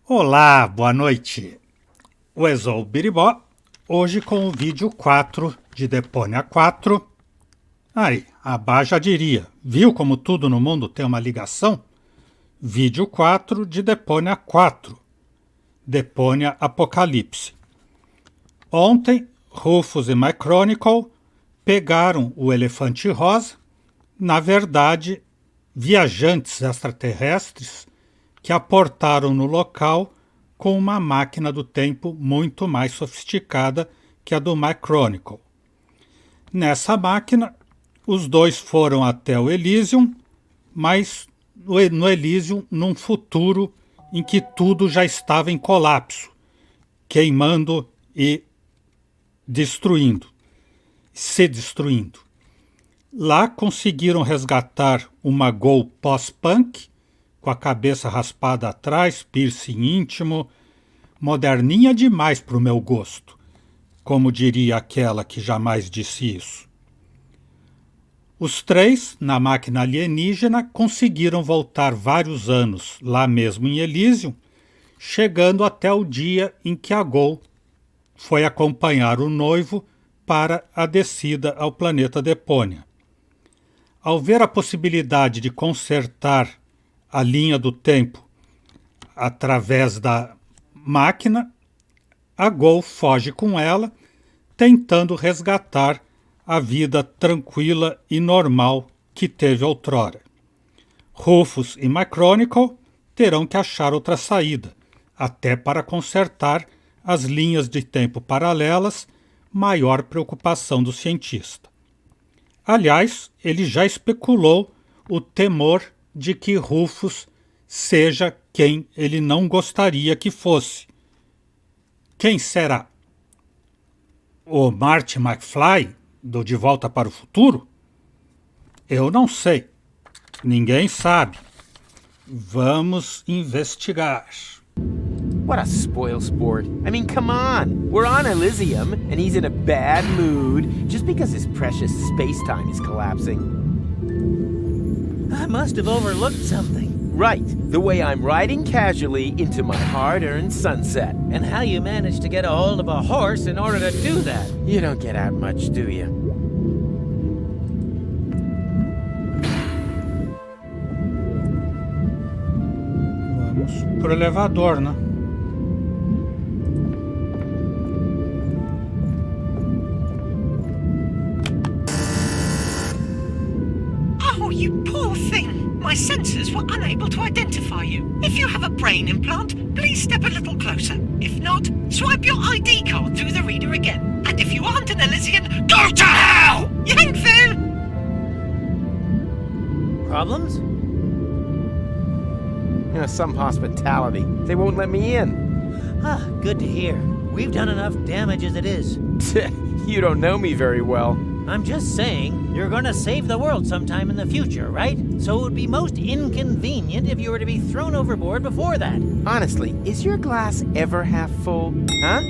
Olá, boa noite. Eu sou o Biribó, hoje com o vídeo 4 de Deponia 4. Aí, a Bá já diria, viu como tudo no mundo tem uma ligação? Vídeo 4 de Deponia 4, Deponia Apocalipse. Ontem, Rufus e My Chronicle pegaram o elefante rosa, na verdade, viajantes extraterrestres que aportaram no local com uma máquina do tempo muito mais sofisticada que a do My Chronicle. Nessa máquina, os dois foram até o Elysium, mas no Elysium num futuro em que tudo já estava em colapso, queimando e se destruindo. Lá conseguiram resgatar uma Gol pós-punk, com a cabeça raspada atrás, piercing íntimo, moderninha demais para o meu gosto, como diria aquela que jamais disse isso. Os três, na máquina alienígena, conseguiram voltar vários anos lá mesmo em Elysium, chegando até o dia em que a Gol foi acompanhar o noivo para a descida ao planeta Deponia. Ao ver a possibilidade de consertar a linha do tempo através da máquina, a Gol foge com ela, tentando resgatar a vida tranquila e normal que teve outrora. Rufus e My Chronicle terão que achar outra saída, até para consertar as linhas de tempo paralelas, maior preocupação do cientista. Aliás, ele já especulou o temor de que Rufus seja quem ele não gostaria que fosse. Quem será? O Marty McFly, do De Volta para o Futuro? Eu não sei. Ninguém sabe. Vamos investigar. What a spoil sport. I mean, come on. We're on Elysium, and he's in a bad mood just because his precious space-time is collapsing. I must have overlooked something. Right. The way I'm riding casually into my hard-earned sunset. And how you managed to get a hold of a horse in order to do that. You don't get out much, do you? Vamos pro elevador, né? Oh, you poor thing! My sensors were unable to identify you. If you have a brain implant, please step a little closer. If not, swipe your ID card through the reader again. And if you aren't an Elysian, go to hell! Yankville! Problems? Some hospitality. They won't let me in. Ah, good to hear. We've done enough damage as it is. You don't know me very well. I'm just saying, you're gonna save the world sometime in the future, right? So it would be most inconvenient if you were to be thrown overboard before that. Honestly, is your glass ever half full? Huh?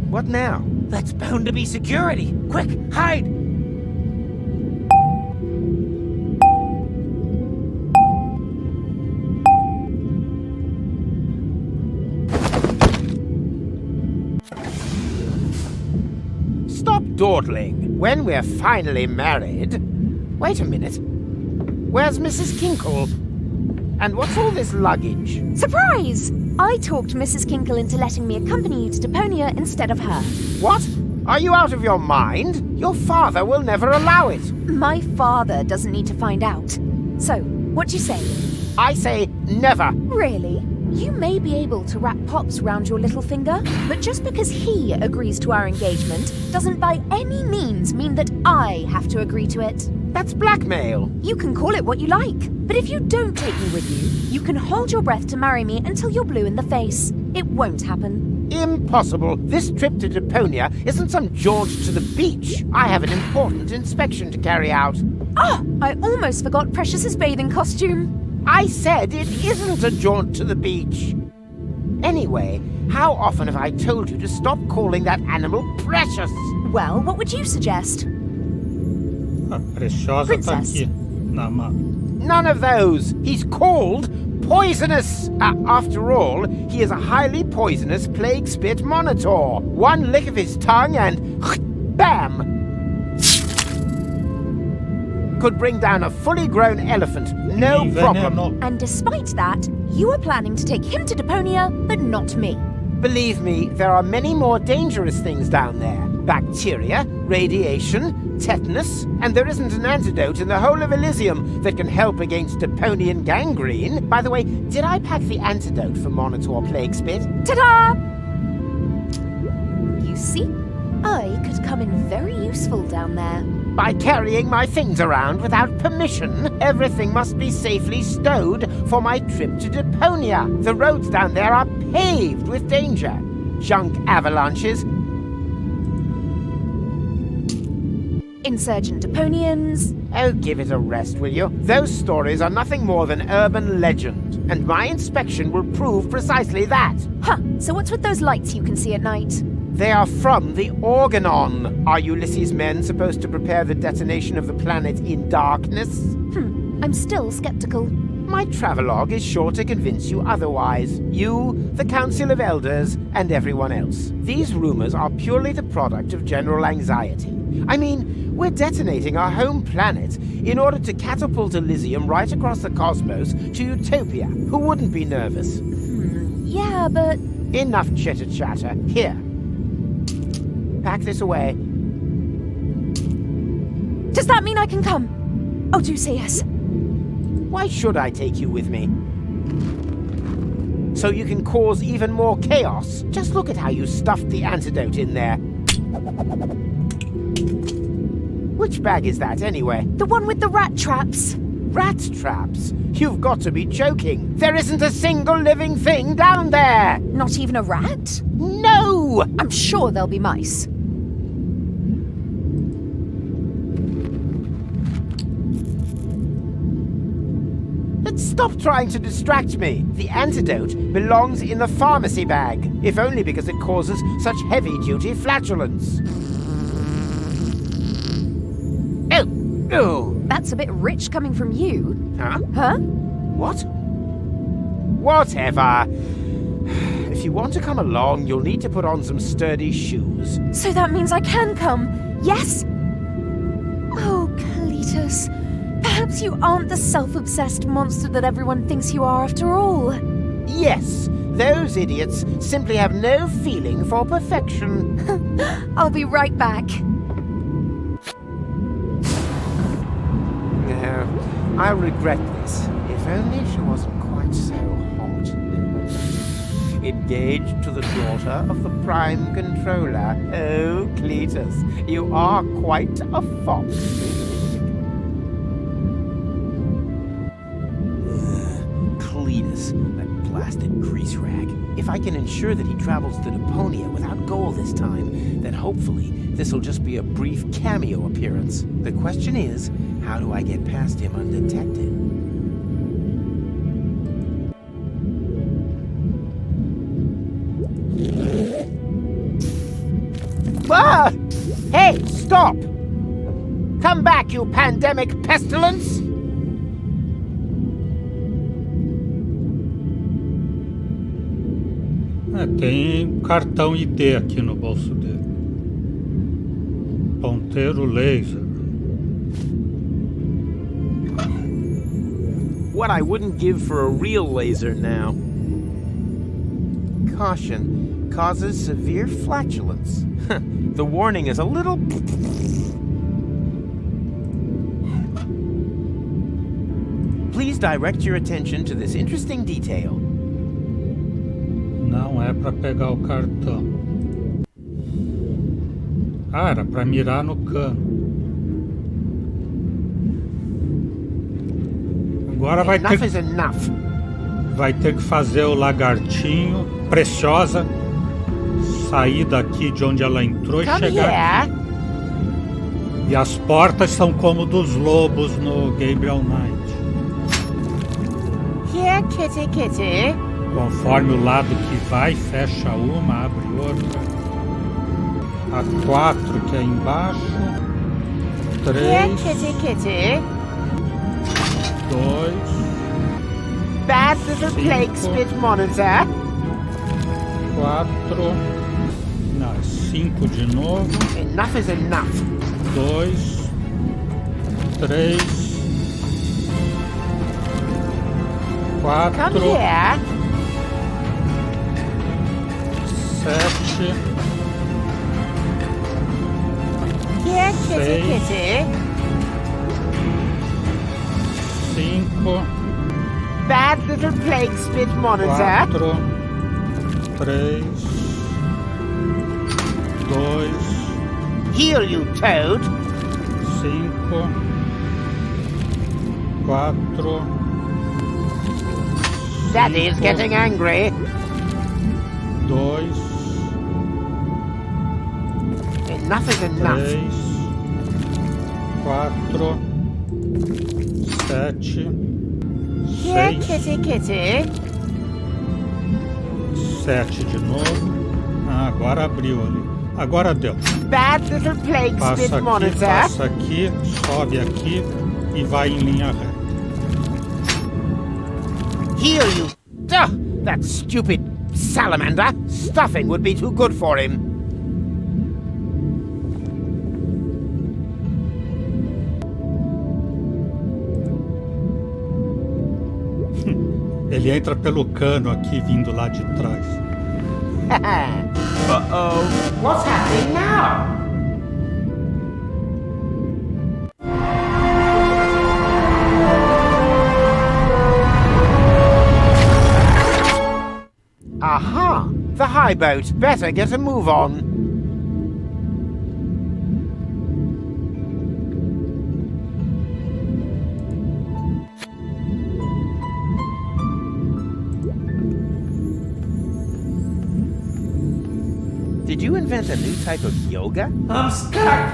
What now? That's bound to be security. Quick, hide! Stop dawdling. When we're finally married... Wait a minute. Where's Mrs. Kinkle? And what's all this luggage? Surprise! I talked Mrs. Kinkle into letting me accompany you to Deponia instead of her. What? Are you out of your mind? Your father will never allow it. My father doesn't need to find out. So, what do you say? I say never. Really? You may be able to wrap Pops round your little finger, but just because he agrees to our engagement doesn't by any means mean that I have to agree to it. That's blackmail. You can call it what you like, but if you don't take me with you, you can hold your breath to marry me until you're blue in the face. It won't happen. Impossible. This trip to Deponia isn't some jaunt to the beach. I have an important inspection to carry out. Ah, I almost forgot Precious's bathing costume. I said it isn't a jaunt to the beach. Anyway, how often have I told you to stop calling that animal precious? Well, what would you suggest? A Preciosa tá Princess. aqui na mão. None of those. He's called poisonous! After all, he is a highly poisonous plague spit monitor. One lick of his tongue and bam! Could bring down a fully grown elephant, no problem. And despite that, you are planning to take him to Deponia, but not me. Believe me, there are many more dangerous things down there. Bacteria, radiation, tetanus, and there isn't an antidote in the whole of Elysium that can help against Deponian gangrene. By the way, did I pack the antidote for Monitor Plague Spit? Ta-da! You see, I could come in very useful down there. By carrying my things around without permission, everything must be safely stowed for my trip to Deponia. The roads down there are paved with danger. Junk avalanches, insurgent Deponians. Oh, give it a rest, will you? Those stories are nothing more than urban legend, and my inspection will prove precisely that. Huh, so what's with those lights you can see at night? They are from the Organon. Are Ulysses' men supposed to prepare the detonation of the planet in darkness? I'm still skeptical. My travelogue is sure to convince you otherwise. You, the Council of Elders, and everyone else. These rumors are purely the product of general anxiety. I mean, we're detonating our home planet in order to catapult Elysium right across the cosmos to Utopia. Who wouldn't be nervous? Yeah, but... Enough chitter-chatter. Here. Pack this away. Does that mean I can come? Oh, do say yes. Why should I take you with me? So you can cause even more chaos? Just look at how you stuffed the antidote in there. Which bag is that, anyway? The one with the rat traps. Rat traps? You've got to be joking. There isn't a single living thing down there! Not even a rat? No! I'm sure there'll be mice. Stop trying to distract me. The antidote belongs in the pharmacy bag, if only because it causes such heavy-duty flatulence. Oh! That's a bit rich coming from you. Huh? Huh? What? Whatever. If you want to come along, you'll need to put on some sturdy shoes. So that means I can come, yes? Oh, Cletus. Perhaps you aren't the self-obsessed monster that everyone thinks you are after all. Yes, those idiots simply have no feeling for perfection. I'll be right back. No, I regret this. If only she wasn't quite so hot. Engaged to the daughter of the Prime Controller. Oh, Cletus, you are quite a fox. That blasted grease rag. If I can ensure that he travels to Deponia without goal this time, then hopefully this'll just be a brief cameo appearance. The question is, how do I get past him undetected? Ah! Hey, stop! Come back, you pandemic pestilence! Tem cartão ID aqui no bolso dele. Ponteiro laser. What I wouldn't give for a real laser now. Caution. Causes severe flatulence. The warning is a little... Please direct your attention to this interesting detail. Não é para pegar o cartão. Ah, era para mirar no cano. Agora vai ter... Enough is enough. Vai ter que fazer o lagartinho, Preciosa, sair daqui de onde ela entrou e chegar aqui. E as portas são como dos lobos no Gabriel Knight. Here, kitty, kitty. Conforme o lado que vai, fecha uma, abre outra. A 4 que é embaixo. 3. Here, kitty, kitty. 2. Bad little plague spit monitor. 4. Não, 5 de novo. Enough is enough. 2, 3, 4, Come here. 7, Here, kitty, Seis. kitty. 5, Bad little plague spit monitor. 4, 3, 2, Heal, you toad. 5, 4, Daddy's getting angry. 2, Enough is enough. 3, 4, 7, Here, 6, kitty, kitty. 7 de novo. Ah, agora abriu ali. Agora deu. Bad little plague spit monitor. Passa aqui, sobe aqui e vai em linha reta. Heal, you. Ugh, that stupid salamander. Stuffing would be too good for him. Ele entra pelo cano aqui, vindo lá de trás. Uh-oh. What's happening now? Aha! The high boat. Better get a move on. Did you invent a new type of yoga? I'm stuck!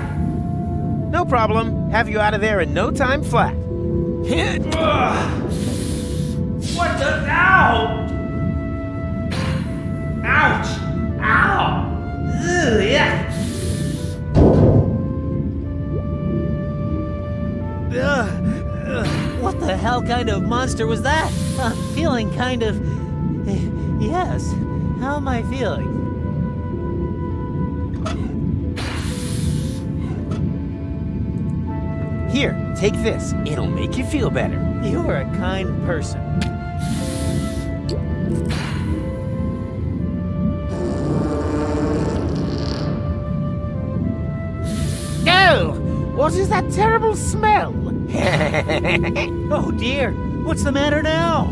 No problem. Have you out of there in no time flat. What the? Ow! Ouch! Ow! Ugh, yeah! What the hell kind of monster was that? I'm feeling kind of... Yes. How am I feeling? Here, take this. It'll make you feel better. You're a kind person. Oh! What is that terrible smell? Oh dear, what's the matter now?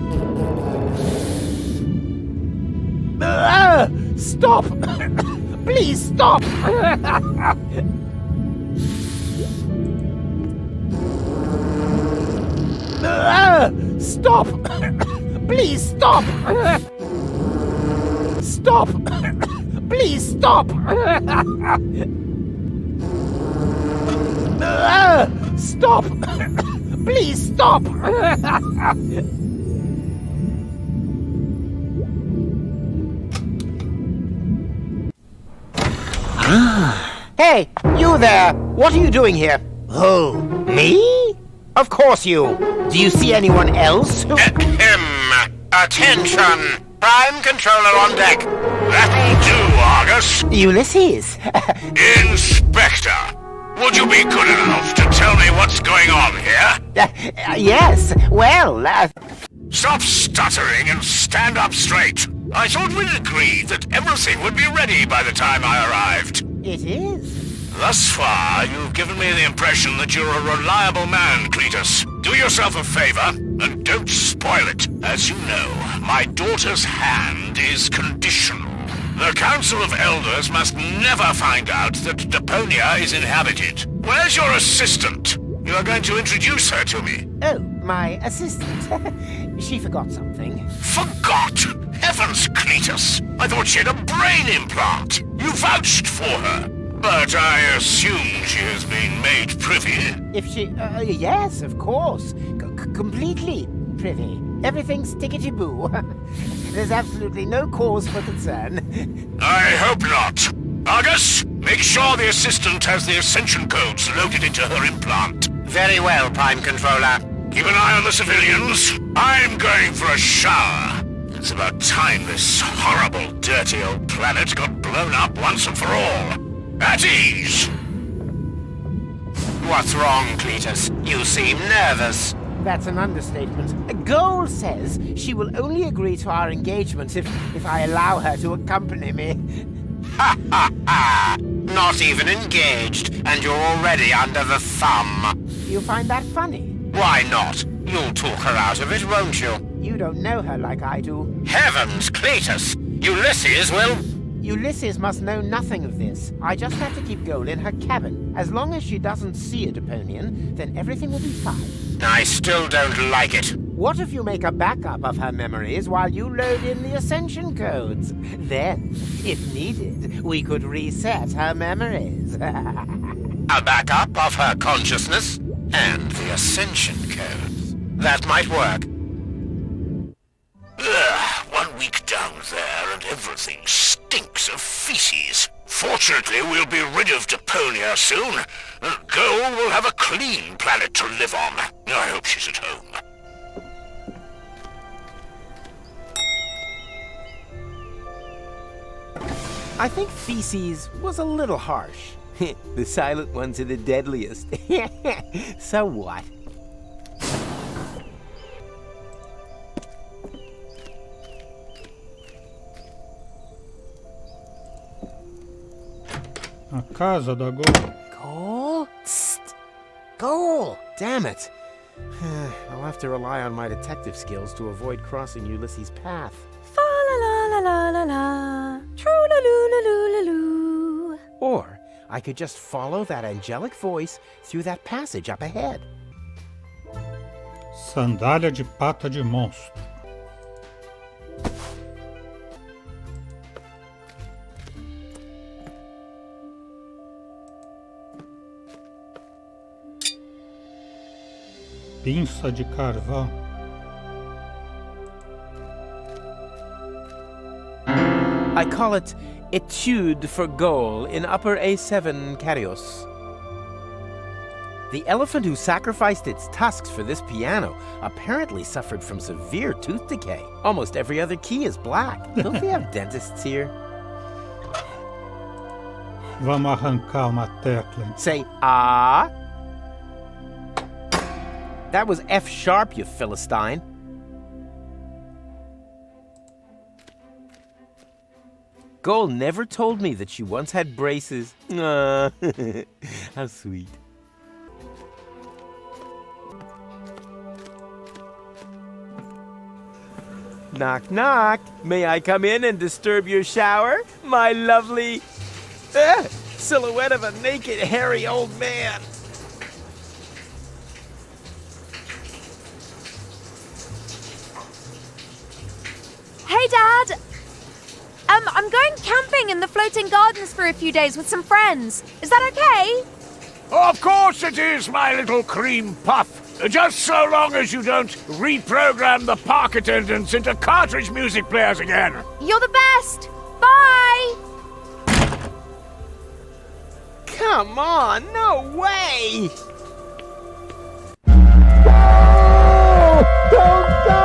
Stop! Please stop! Stop! Please stop! Stop! Please stop! Stop! Please stop! Hey, you there! What are you doing here? Oh, me? Of course you. Do you see anyone else? Attention! Prime controller on deck. That'll do, Argus. Ulysses. Inspector, would you be good enough to tell me what's going on here? Yes, well, Stop stuttering and stand up straight. I thought we'd agreed that everything would be ready by the time I arrived. it is. Thus far, you've given me the impression that you're a reliable man, Cletus. Do yourself a favor, and don't spoil it. As you know, my daughter's hand is conditional. The Council of Elders must never find out that Deponia is inhabited. Where's your assistant? You are going to introduce her to me. Oh, my assistant. She forgot something. Forgot? Heavens, Cletus! I thought she had a brain implant. You vouched for her. But I assume she has been made privy. If she... yes, of course. Completely privy. Everything's tickety-boo. There's absolutely no cause for concern. I hope not. Argus, make sure the assistant has the ascension codes loaded into her implant. Very well, Prime Controller. Keep an eye on the civilians. I'm going for a shower. It's about time this horrible, dirty old planet got blown up once and for all. At ease! What's wrong, Cletus? You seem nervous. That's an understatement. Goal says she will only agree to our engagement if I allow her to accompany me. Ha ha ha! Not even engaged, and you're already under the thumb. You find that funny? Why not? You'll talk her out of it, won't you? You don't know her like I do. Heavens, Cletus! Ulysses will... Ulysses must know nothing of this. I just have to keep Goal in her cabin. As long as she doesn't see a Deponian, then everything will be fine. I still don't like it. What if you make a backup of her memories while you load in the Ascension codes? Then, if needed, we could reset her memories. A backup of her consciousness and the Ascension codes. That might work. Ugh, 1 week down there and everything stinks of feces. Fortunately, we'll be rid of Deponia soon, and Goal will have a clean planet to live on. I hope she's at home. I think feces was a little harsh. The silent ones are the deadliest. So what? A casa da Goal. Goal? Tst! Goal! Damn it! I'll have to rely on my detective skills to avoid crossing Ulysses' path. Fa la la la la la la. True la loo la loo la loo. Or I could just follow that angelic voice through that passage up ahead. Sandália de pata de monstro. Pinça de carvão. I call it Etude for Goal in Upper A7 Carios. The elephant who sacrificed its tusks for this piano apparently suffered from severe tooth decay. Almost every other key is black. Don't they have dentists here? Vamos arrancar uma tecla. Say, ah. That was F sharp, you Philistine. Goal never told me that she once had braces. How sweet. Knock, knock. May I come in and disturb your shower? My lovely silhouette of a naked, hairy old man. Hey, Dad! I'm going camping in the floating gardens for a few days with some friends. Is that okay? Of course it is, my little cream puff. Just so long as you don't reprogram the park attendants into cartridge music players again. You're the best! Bye! Come on, no way! Don't go!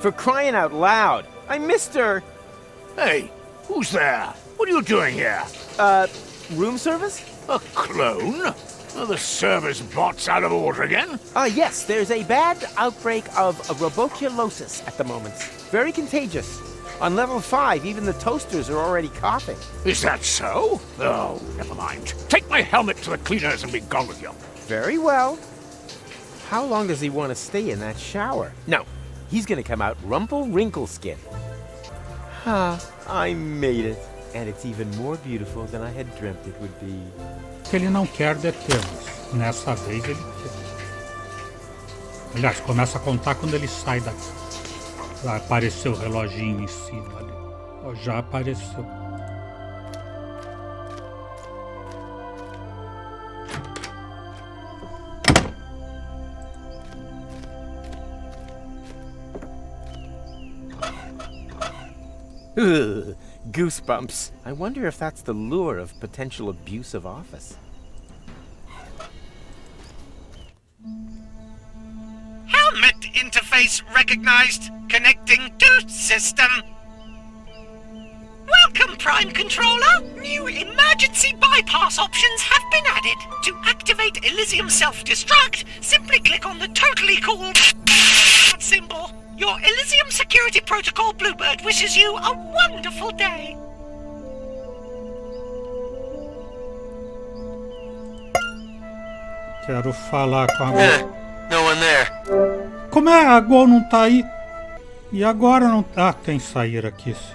For crying out loud, I missed her. Hey, who's there? What are you doing here? Room service? A clone? Are the service bots out of order again? Yes, there's a bad outbreak of roboculosis at the moment. Very contagious. On level 5, even the toasters are already coughing. Is that so? Oh, never mind. Take my helmet to the cleaners and be gone with you. Very well. How long does he want to stay in that shower? No, he's gonna come out rumple-wrinkle-skin. I made it. And it's even more beautiful than I had dreamt it would be. Que ele não quer detê-los. Nessa vez ele quer. Aliás, começa a contar quando ele sai daqui. Vai aparecer o reloginho em cima ali. Ó, já apareceu. Ugh, goosebumps. I wonder if that's the lure of potential abuse of office. interface recognized. Connecting to system. Welcome, Prime Controller! New emergency bypass options have been added. To activate Elysium Self-Destruct, simply click on the totally cool symbol. Your Elysium Security Protocol Bluebird wishes you a wonderful day. Quero falar com a No one there. Como é? A Gol não tá aí? E agora não... Ah, tem sair aqui, sim.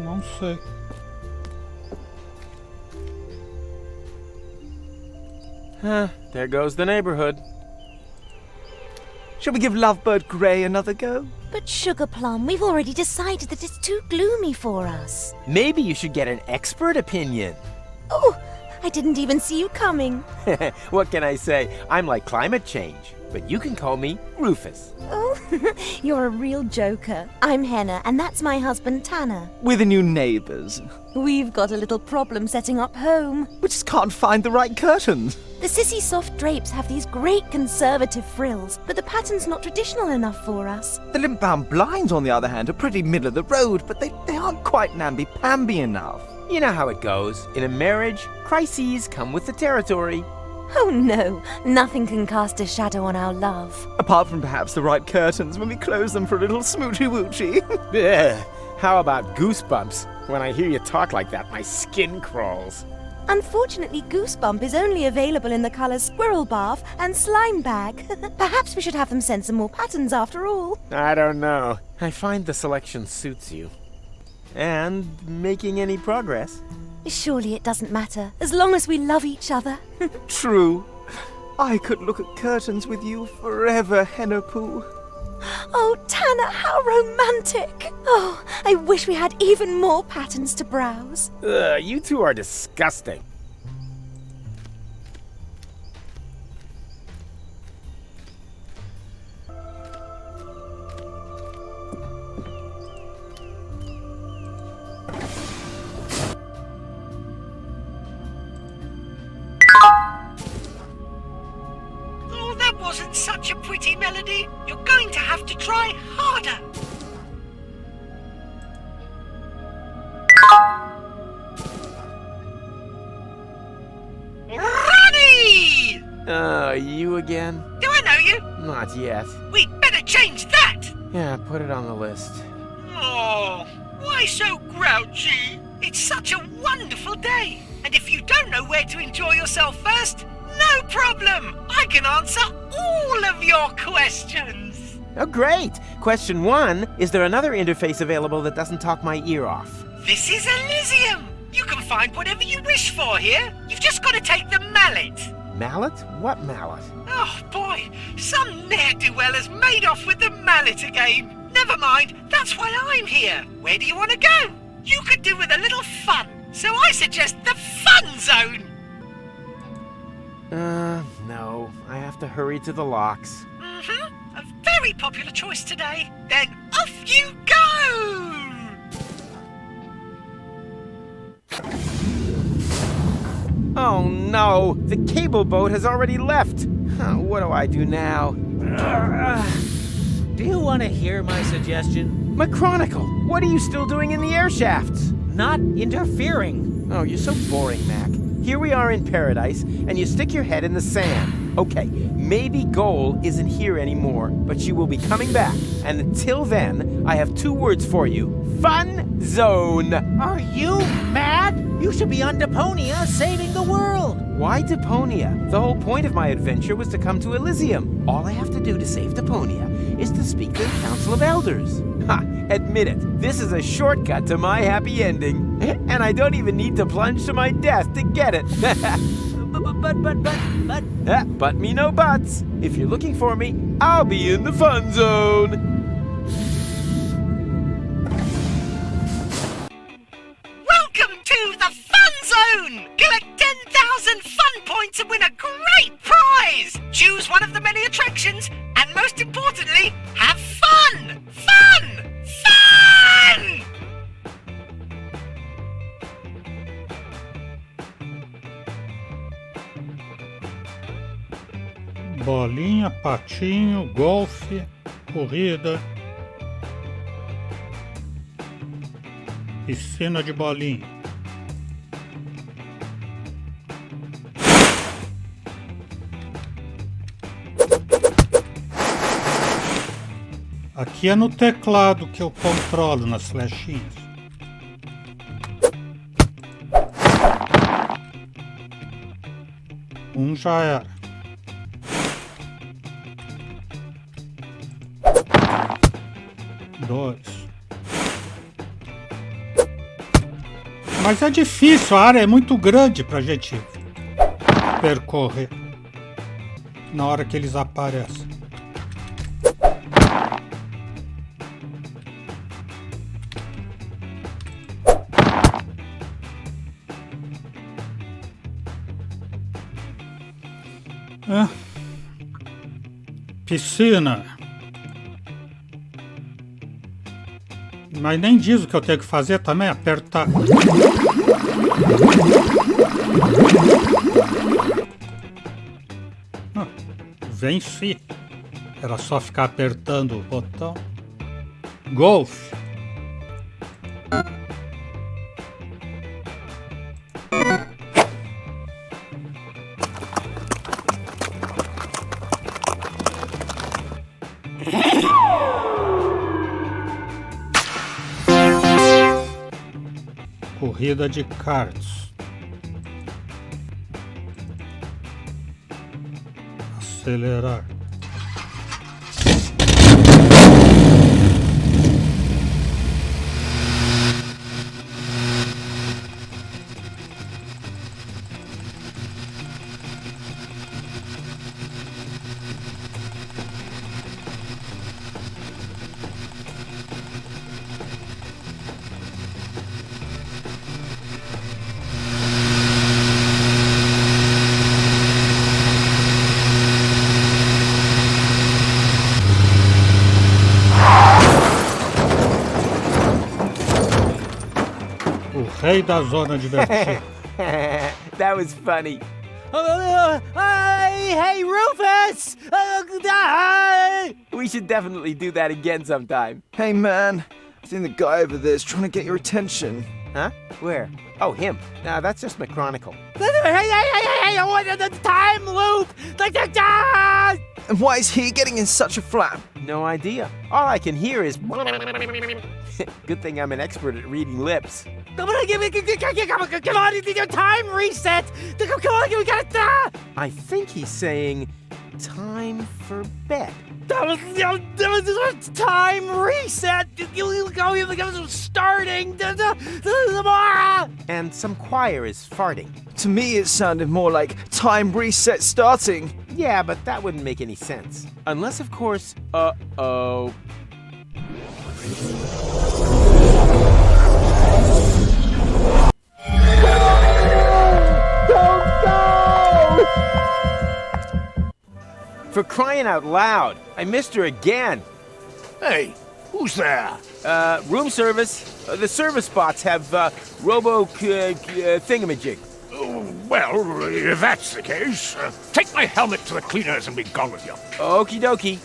Não sei. There goes the neighborhood. Shall we give Lovebird Grey another go? But Sugar Plum, we've already decided that it's too gloomy for us. Maybe you should get an expert opinion. Oh, I didn't even see you coming. What can I say? I'm like climate change, but you can call me Rufus. Oh, you're a real joker. I'm Henna, and that's my husband Tanner. We're the new neighbours. We've got a little problem setting up home. We just can't find the right curtains. The Sissy Soft drapes have these great conservative frills, but the pattern's not traditional enough for us. The lint-bound blinds, on the other hand, are pretty middle of the road, but they aren't quite namby-pamby enough. You know how it goes. In a marriage, crises come with the territory. Oh no, nothing can cast a shadow on our love. Apart from perhaps the right curtains when we close them for a little smoochy-woochy. Ugh. How about goosebumps? When I hear you talk like that, my skin crawls. Unfortunately, Goosebump is only available in the colours Squirrel Bath and Slime Bag. Perhaps we should have them send some more patterns after all. I don't know. I find the selection suits you. And making any progress. Surely it doesn't matter, as long as we love each other. True. I could look at curtains with you forever, Henna-poo. Oh, Tanner, how romantic! Oh, I wish we had even more patterns to browse. Ugh, you two are disgusting. Oh, that wasn't such a pretty melody. You're going to have to try harder. Ronnie! Oh, you again? Do I know you? Not yet. We'd better change that. Yeah, put it on the list. Oh, why so grouchy? It's such a wonderful day. And if you don't know where to enjoy yourself first, no problem. I can answer all of your questions. Oh, great! Question 1, is there another interface available that doesn't talk my ear off? This is Elysium. You can find whatever you wish for here. You've just got to take the mallet. Mallet? What mallet? Oh boy, some ne'er-do-well has made off with the mallet again. Never mind, that's why I'm here. Where do you want to go? You could do with a little fun, so I suggest the fun zone. No. I have to hurry to the locks. A very popular choice today. Then off you go! Oh no! The cable boat has already left! What do I do now? Do you want to hear my suggestion? My chronicle! What are you still doing in the air shafts? Not interfering. Oh, you're so boring, Mac. Here we are in paradise, and you stick your head in the sand. Okay, maybe Goal isn't here anymore, but she will be coming back. And until then, I have 2 words for you. Fun Zone! Are you mad? You should be on Deponia saving the world. Why Deponia? The whole point of my adventure was to come to Elysium. All I have to do to save Deponia is to speak to the Council of Elders. Ha! Admit it, this is a shortcut to my happy ending. And I don't even need to plunge to my death to get it. But... But me no buts. If you're looking for me, I'll be in the fun zone. Welcome to the fun zone! Collect 10,000 fun points and win a great prize! Choose one of the many attractions, and most importantly, have fun! Fun! Fun! Bolinha. bolinha, patinho, golfe, corrida, piscina de bolinha. Aqui é no teclado que eu controlo nas flechinhas. Um já era. Dois. Mas é difícil, a área é muito grande pra gente percorrer na hora que eles aparecem. Piscina. Mas nem diz o que eu tenho que fazer também, apertar. Venci. Era só ficar apertando o botão. Golfe. Corrida de karts. Acelerar. Rei da zona divertida. That was funny. Hey, Rufus! We should definitely do that again sometime. Hey man, I think the guy over there is trying to get your attention. Huh? Where? Oh, him. Nah, that's just my chronicle. Hey, the time loop! And why is he getting in such a flap? No idea. All I can hear is... Good thing I'm an expert at reading lips. Come on, your time reset! Come on, we gotta... I think he's saying, time for bed. That was time reset! Starting! And some choir is farting. To me it sounded more like time reset starting. Yeah, but that wouldn't make any sense. Unless, of course, uh-oh. For crying out loud, I missed her again. Hey, who's there? Room service. The service bots have, thingamajig. Well, if that's the case, take my helmet to the cleaners and be gone with you. Okie dokie.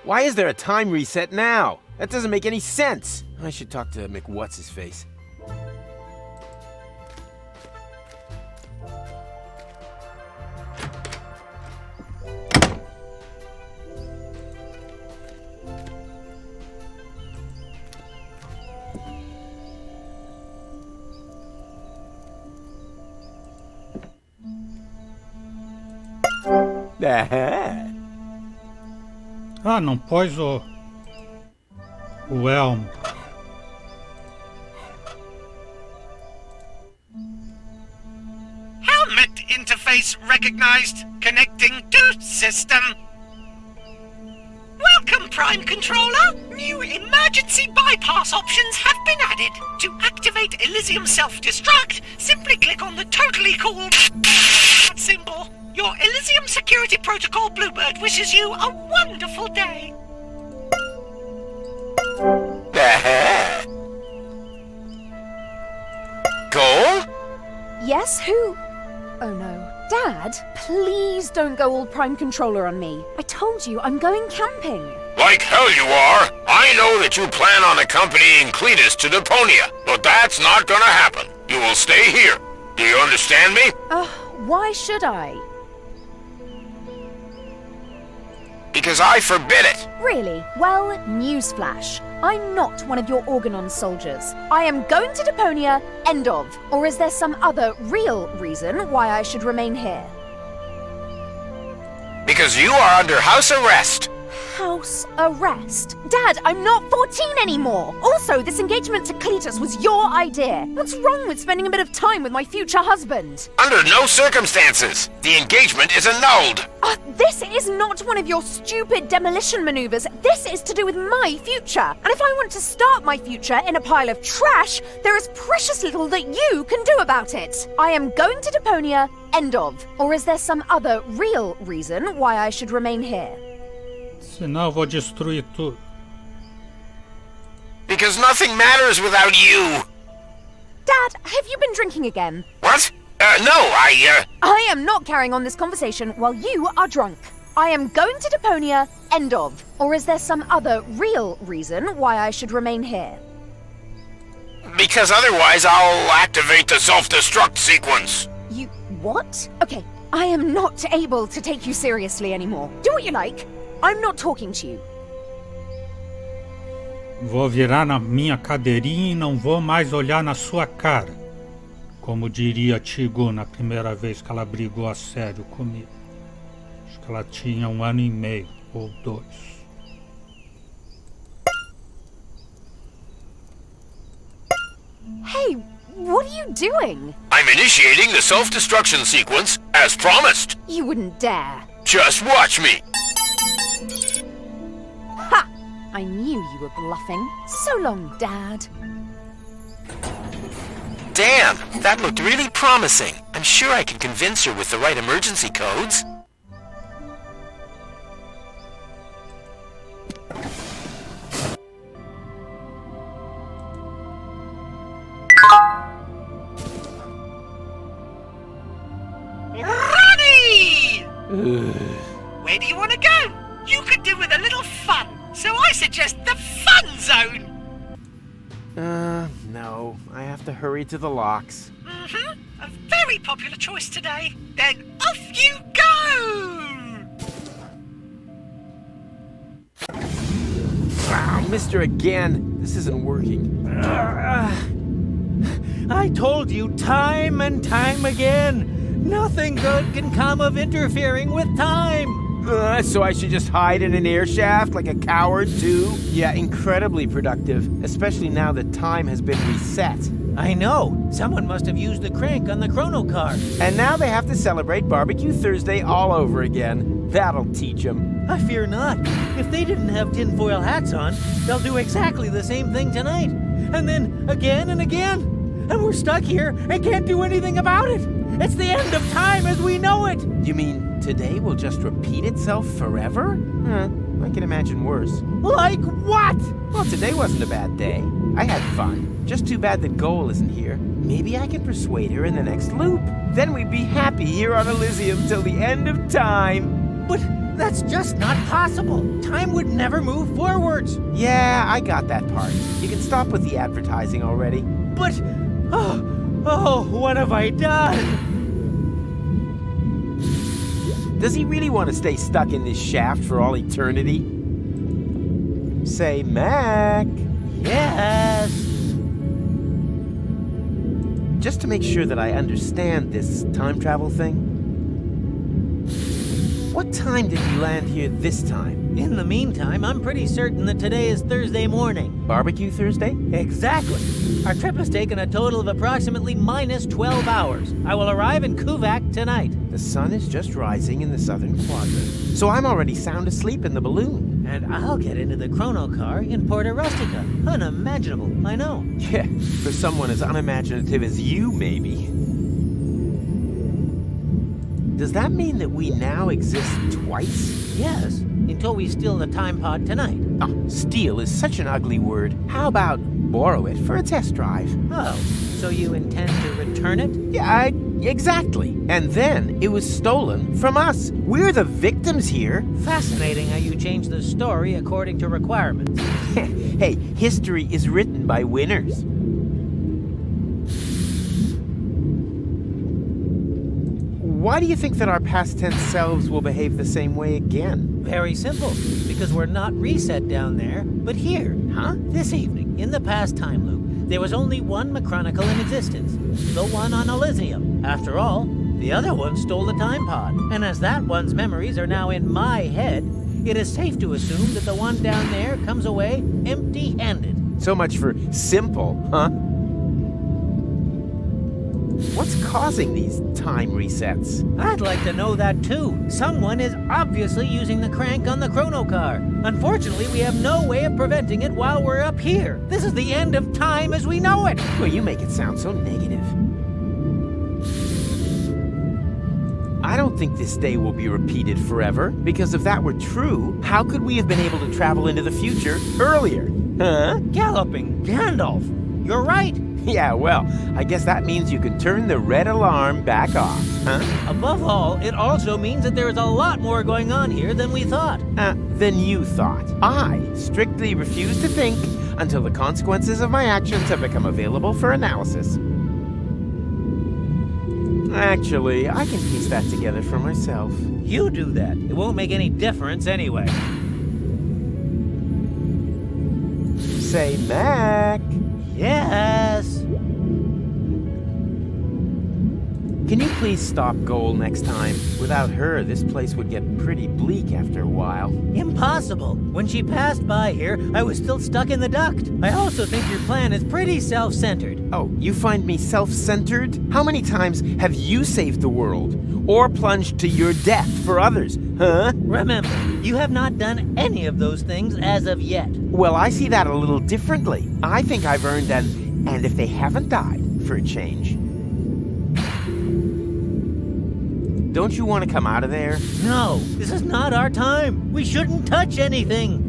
Why is there a time reset now? That doesn't make any sense. I should talk to McWhat's-his-face. Ah, não pôs o elmo. Helmet interface recognized. Connecting to system. Welcome, Prime Controller. New emergency bypass options have been added. To activate Elysium self-destruct, simply click on the totally cool symbol. Your Elysium Security Protocol Bluebird wishes you a wonderful day. Yes, who? Oh no. Dad, please don't go all Prime Controller on me. I told you, I'm going camping. Like hell you are! I know that you plan on accompanying Cletus to Deponia, but that's not gonna happen. You will stay here. Do you understand me? Why should I? Because I forbid it. Really? Well, newsflash. I'm not one of your Organon soldiers. I am going to Deponia, end of. Or is there some other real reason why I should remain here? Because you are under house arrest. House arrest? Dad, I'm not 14 anymore! Also, this engagement to Cletus was your idea. What's wrong with spending a bit of time with my future husband? Under no circumstances. The engagement is annulled. This is not one of your stupid demolition maneuvers. This is to do with my future. And if I want to start my future in a pile of trash, there is precious little that you can do about it. I am going to Deponia, end of. Or is there some other real reason why I should remain here? Senão eu vou destruir tudo. Because nothing matters without you. Dad, have you been drinking again? What? No, I am not carrying on this conversation while you are drunk. I am going to Deponia, end of. Or is there some other real reason why I should remain here? Because otherwise I'll activate the self-destruct sequence. You... what? Okay, I am not able to take you seriously anymore. Do what you like. I'm not talking to you. Vou virar na minha cadeirinha e não vou mais olhar na sua cara. Como diria Tigu na primeira vez que ela brigou a sério comigo. Acho que ela tinha 1 ano e meio ou 2. Hey, what are you doing? I'm initiating the self-destruction sequence as promised. You wouldn't dare. Just watch me. Ha! I knew you were bluffing. So long, Dad. Damn, that looked really promising. I'm sure I can convince her with the right emergency codes. Ronnie! Where do you want to go? You could do with a little fun, so I suggest the fun zone. No. I have to hurry to the locks. A very popular choice today. Then off you go! Missed her again. This isn't working. I told you time and time again, nothing good can come of interfering with time. So I should just hide in an air shaft like a coward, too? Yeah, incredibly productive, especially now that time has been reset. I know. Someone must have used the crank on the chrono car. And now they have to celebrate Barbecue Thursday all over again. That'll teach them. I fear not. If they didn't have tinfoil hats on, they'll do exactly the same thing tonight. And then again and again. And we're stuck here and can't do anything about it. It's the end of time as we know it. You mean today will just repeat itself forever? I can imagine worse. Like what? Well, today wasn't a bad day. I had fun. Just too bad that Goal isn't here. Maybe I can persuade her in the next loop. Then we'd be happy here on Elysium till the end of time. But that's just not possible. Time would never move forwards. Yeah, I got that part. You can stop with the advertising already. But, what have I done? Does he really want to stay stuck in this shaft for all eternity? Say, Mac. Yes. Just to make sure that I understand this time travel thing. What time did we land here this time? In the meantime, I'm pretty certain that today is Thursday morning. Barbecue Thursday? Exactly. Our trip has taken a total of approximately minus 12 hours. I will arrive in Kuvak tonight. The sun is just rising in the southern quadrant, so I'm already sound asleep in the balloon. And I'll get into the chrono car in Porta Rustica. Unimaginable, I know. Yeah, for someone as unimaginative as you, maybe. Does that mean that we now exist twice? Yes, until we steal the time pod tonight. Oh, steal is such an ugly word. How about borrow it for a test drive. Oh, so you intend to return it? Yeah, exactly. And then it was stolen from us. We're the victims here. Fascinating how you changed the story according to requirements. Hey, history is written by winners. Why do you think that our past tense selves will behave the same way again? Very simple. Because we're not reset down there, but here. Huh? This evening, in the past time loop, there was only one Macronicle in existence. The one on Elysium. After all, the other one stole the time pod. And as that one's memories are now in my head, it is safe to assume that the one down there comes away empty-handed. So much for simple, huh? What's causing these time resets? I'd like to know that too. Someone is obviously using the crank on the chrono car. Unfortunately, we have no way of preventing it while we're up here. This is the end of time as we know it. Well, you make it sound so negative. I don't think this day will be repeated forever, because if that were true, how could we have been able to travel into the future earlier? Huh? Galloping Gandalf. You're right. Yeah, well, I guess that means you can turn the red alarm back off, huh? Above all, it also means that there is a lot more going on here than we thought. Than you thought. I strictly refuse to think until the consequences of my actions have become available for analysis. Actually, I can piece that together for myself. You do that. It won't make any difference anyway. Say, Mac. Yes. Can you please stop Goal next time? Without her, this place would get pretty bleak after a while. Impossible. When she passed by here, I was still stuck in the duct. I also think your plan is pretty self-centered. Oh, you find me self-centered? How many times have you saved the world? Or plunged to your death for others, huh? Remember, you have not done any of those things as of yet. Well, I see that a little differently. I think I've earned an "and if they haven't died" for a change. Don't you want to come out of there? No, this is not our time. We shouldn't touch anything.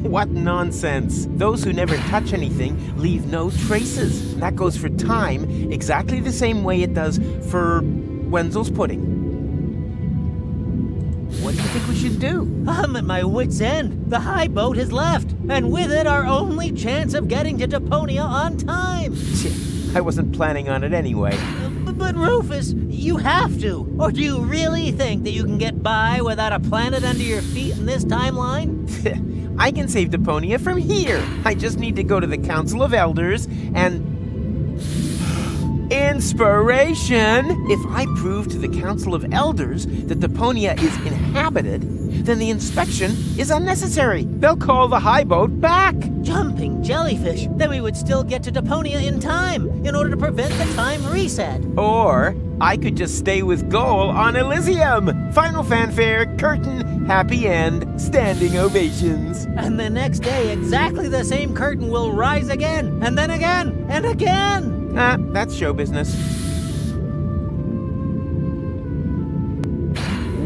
What nonsense. Those who never touch anything leave no traces. That goes for time exactly the same way it does for Wenzel's pudding. What do you think we should do? I'm at my wit's end. The high boat has left, and with it our only chance of getting to Deponia on time. I wasn't planning on it anyway. But Rufus, you have to. Or do you really think that you can get by without a planet under your feet in this timeline? I can save Deponia from here. I just need to go to the Council of Elders and... Inspiration! If I prove to the Council of Elders that Deponia is inhabited, then the inspection is unnecessary. They'll call the high boat back. Jumping jellyfish. Then we would still get to Deponia in time, in order to prevent the time reset. Or I could just stay with Goal on Elysium. Final fanfare, curtain, happy end, standing ovations. And the next day, exactly the same curtain will rise again, and then again, and again. That's show business.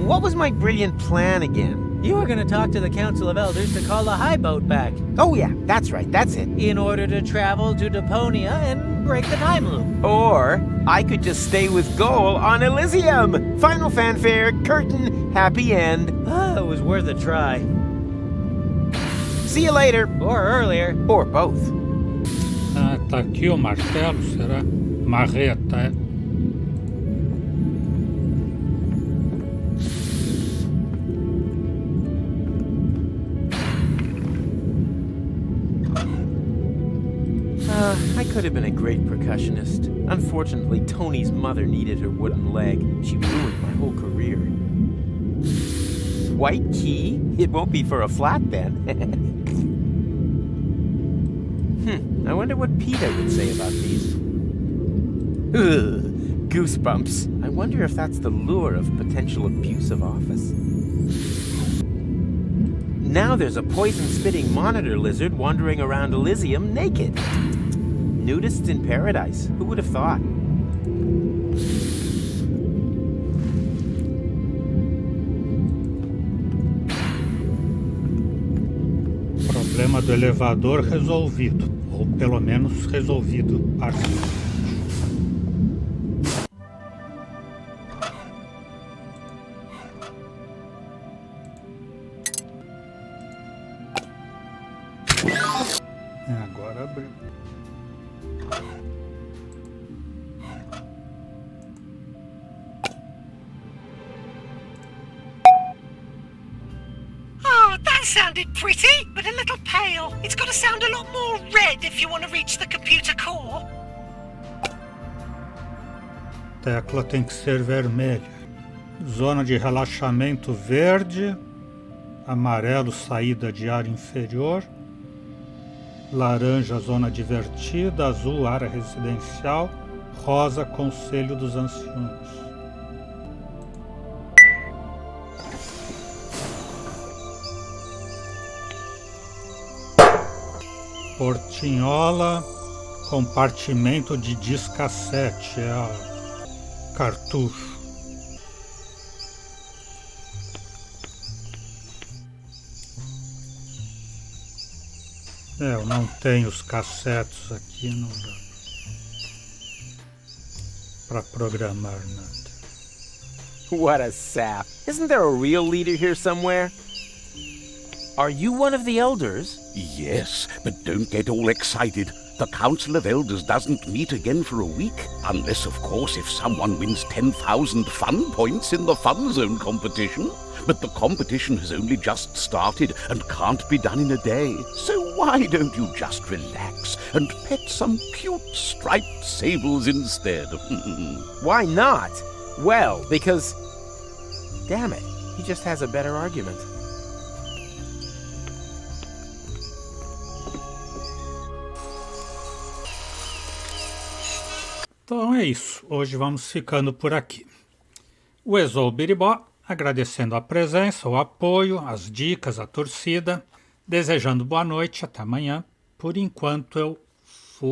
What was my brilliant plan again? You were going to talk to the Council of Elders to call the high boat back. Oh yeah, that's right, that's it. In order to travel to Deponia and break the time loop. Or I could just stay with Goal on Elysium. Final fanfare, curtain, happy end. It was worth a try. See you later. Or earlier. Or both. Tá aqui o martelo, será? Marreta, é? I could have been a great percussionist. Unfortunately, Tony's mother needed her wooden leg. She ruined my whole career. White key? It won't be for a flat then. I wonder what PETA would say about these. Ugh, goosebumps. I wonder if that's the lure of potential abuse of office. Now there's a poison-spitting monitor lizard wandering around Elysium naked. Nudists in paradise. Who would have thought? Problema do elevador resolvido. Vou pelo menos resolvido parcialmente. Agora abriu. Oh, that sounded pretty, but a little pale. It's got to sound a lot more red if you want to reach the computer core. Tecla tem que ser vermelha. Zona de relaxamento verde. Amarelo, saída de ar inferior. Laranja, zona divertida. Azul, área residencial. Rosa, conselho dos anciões. Portinhola, compartimento de discassete, é a cartucho. Eu não tenho os cassetes aqui, não dá para programar nada. What a sap. Isn't there a real leader here somewhere? Are you one of the elders? Yes, but don't get all excited. The Council of Elders doesn't meet again for a week. Unless, of course, if someone wins 10,000 fun points in the Fun Zone competition. But the competition has only just started and can't be done in a day. So why don't you just relax and pet some cute striped sables instead? Why not? Well, because... Damn it, he just has a better argument. Então é isso, hoje vamos ficando por aqui. O Exou Biribó, agradecendo a presença, o apoio, as dicas, a torcida, desejando boa noite, até amanhã. Por enquanto eu fui.